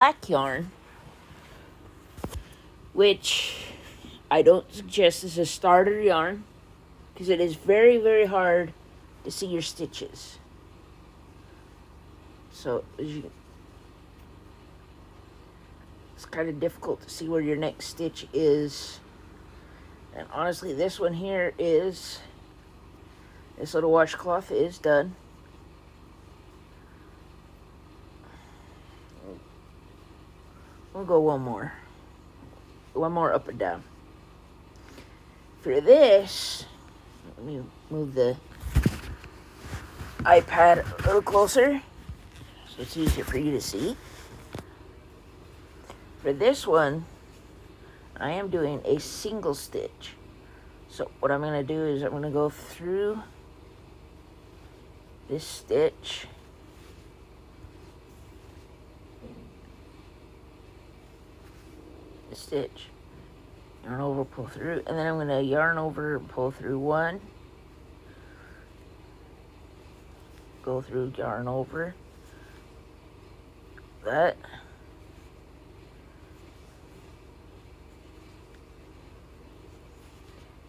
black yarn, which I don't suggest as a starter yarn because it is very, very hard to see your stitches. So it's kind of difficult to see where your next stitch is. And honestly, this one here is, this little washcloth is done. We'll go one more up and down. For this, let me move the iPad a little closer so it's easier for you to see. For this one, I am doing a single stitch. So what I'm going to do is I'm going to go through this stitch, yarn over, pull through, and then I'm going to yarn over and pull through one, go through, yarn over, that,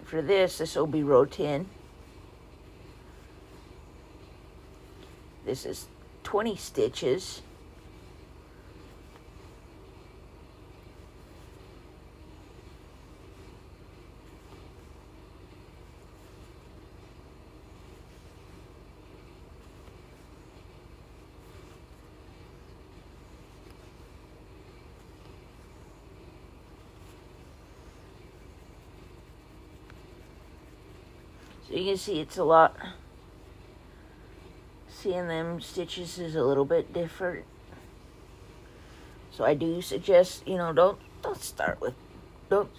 for this will be row 10. This is 20 stitches. So you can see it's a lot. Seeing them stitches is a little bit different. So I do suggest, don't start with don't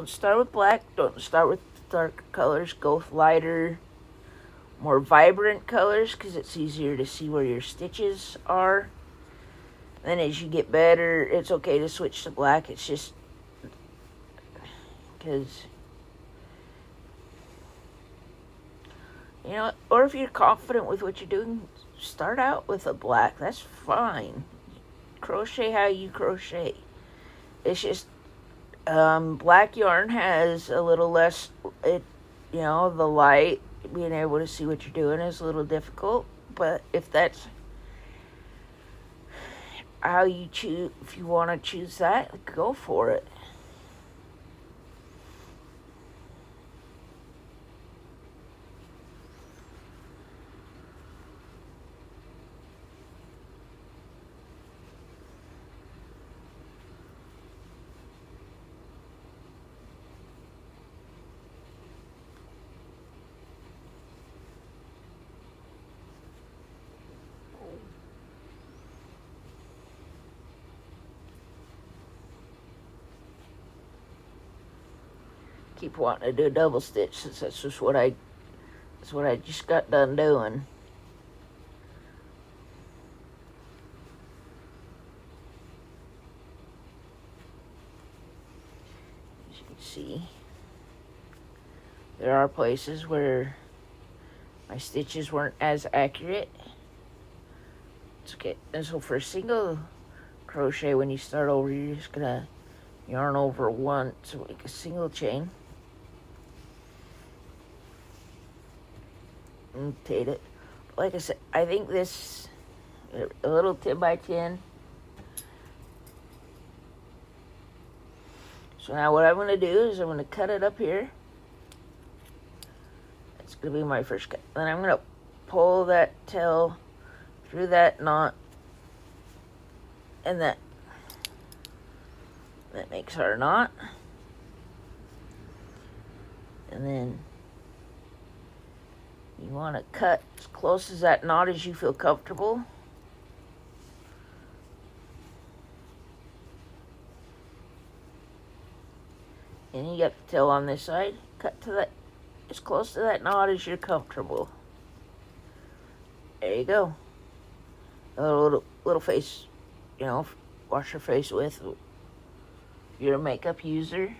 start with black, don't start with dark colors, go with lighter, more vibrant colors because it's easier to see where your stitches are. Then as you get better, it's okay to switch to black. It's just because or if you're confident with what you're doing, start out with a black. That's fine. Crochet how you crochet. It's just black yarn has a little less, the light, being able to see what you're doing is a little difficult. But if that's how you choose, if you want to choose that, go for it. Keep wanting to do a double stitch since that's what I just got done doing. As you can see, there are places where my stitches weren't as accurate. It's okay. And so for a single crochet, when you start over, you're just gonna yarn over one to make a single chain. Rotate it. Like I said, I think this a little 10 by 10. So now what I'm going to do is I'm going to cut it up here. That's going to be my first cut. Then I'm going to pull that tail through that knot, and that makes our knot. And then you want to cut as close as that knot as you feel comfortable. And you got the tail on this side. Cut to that, as close to that knot as you're comfortable. There you go. A little face, wash your face with. If you're a makeup user.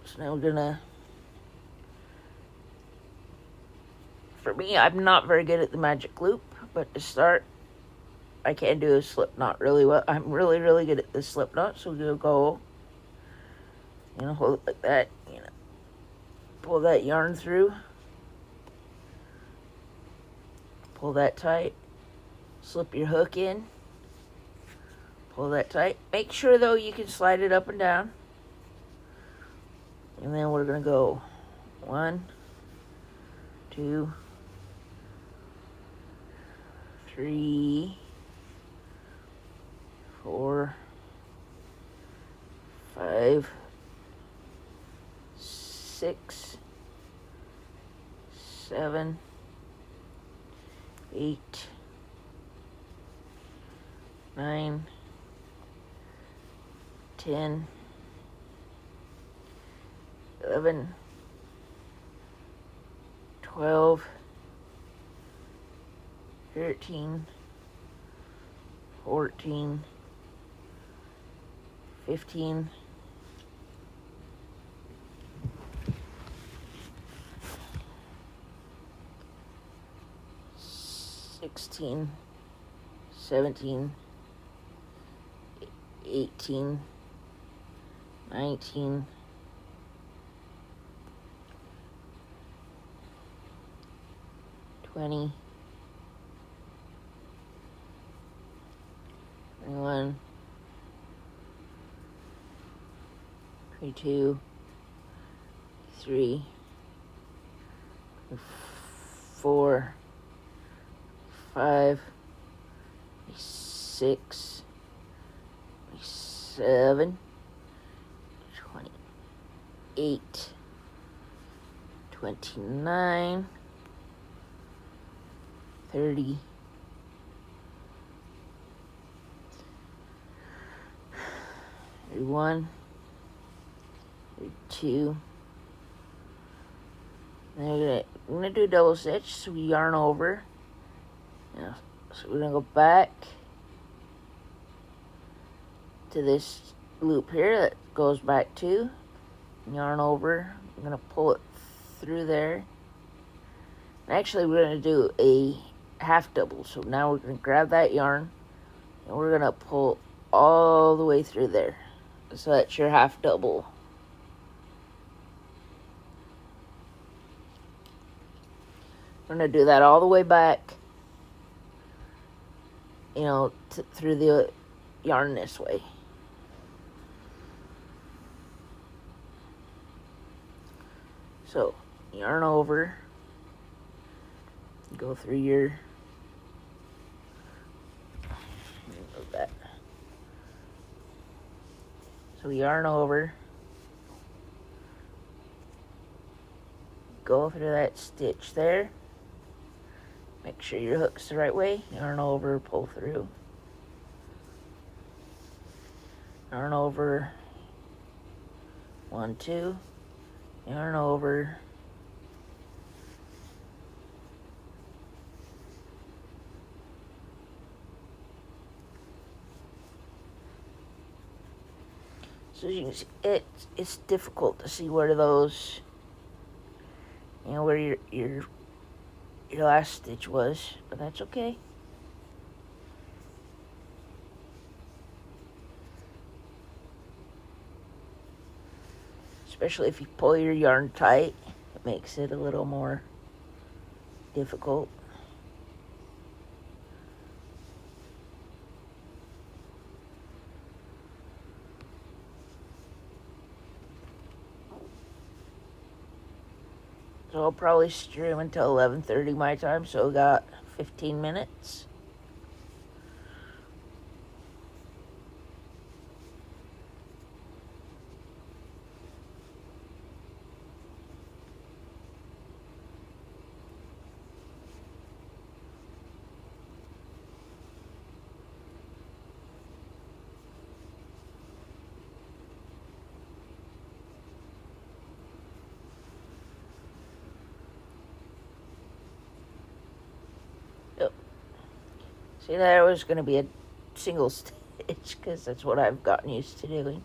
So now we're gonna For me, I'm not very good at the magic loop, but to start, I can do a slip knot really well. I'm really, really good at the slip knot, so we'll go, hold it like that, pull that yarn through, pull that tight, slip your hook in, pull that tight. Make sure, though, you can slide it up and down. And then we're going to go 1, 2, 3, 4, 5, 6, 7, 8, 9, 10, 11, 12, 13, 14, 15, 16, 17, 18, 19, 20, 21, 22, 23, 24, 25, 26, 27, 28, 29, 30, 31, 32. Then we're gonna do a double stitch, so we yarn over. So we're gonna go back to this loop here that goes back to, yarn over. I'm gonna pull it through there. And actually, we're gonna do a half double. So now we're gonna grab that yarn and we're gonna pull all the way through there. So that's your half double. We're gonna do that all the way back, through the yarn this way. So, yarn over, go through your, move that. So yarn over, go through that stitch there. Make sure your hook's the right way. Yarn over, pull through. Yarn over, 1, 2. Yarn over. So as you can see, it's difficult to see where those, where your last stitch was, but that's okay. Especially if you pull your yarn tight, it makes it a little more difficult. So I'll probably stream until 11:30 my time, so I got 15 minutes. See, that was going to be a single stitch because that's what I've gotten used to doing.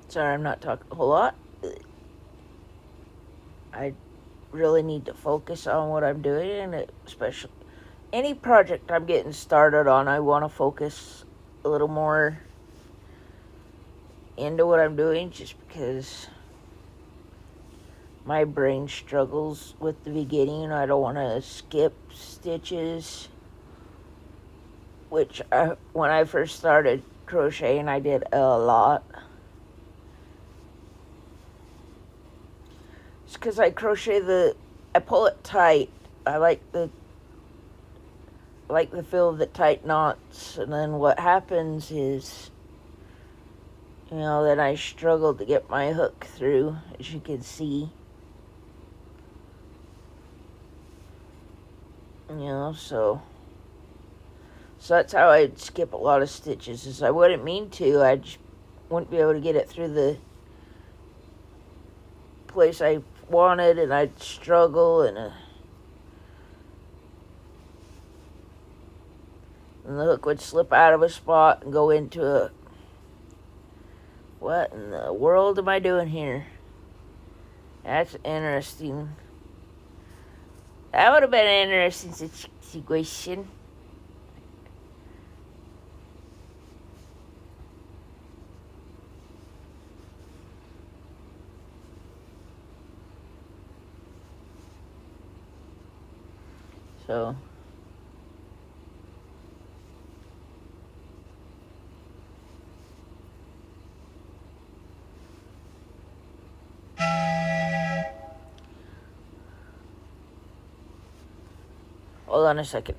Sorry, I'm not talking a whole lot. I really need to focus on what I'm doing, and especially any project I'm getting started on, I want to focus a little more into what I'm doing, just because my brain struggles with the beginning. I don't want to skip stitches, which when I first started crocheting, I did a lot. It's because I I pull it tight. I like the feel of the tight knots, and then what happens is, then I struggle to get my hook through, as you can see. So that's how I'd skip a lot of stitches, is I wouldn't mean to, I just wouldn't be able to get it through the place I wanted, and I'd struggle, and the hook would slip out of a spot and go into a... What in the world am I doing here? That's interesting. That would have been an interesting situation. So... Hold on a second.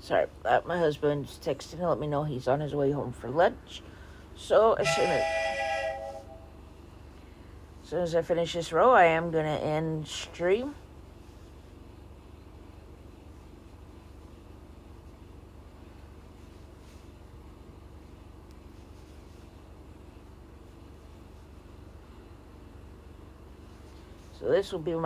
Sorry, my husband's texting to let me know he's on his way home for lunch. So as soon as I finish this row, I am going to end stream. So this will be my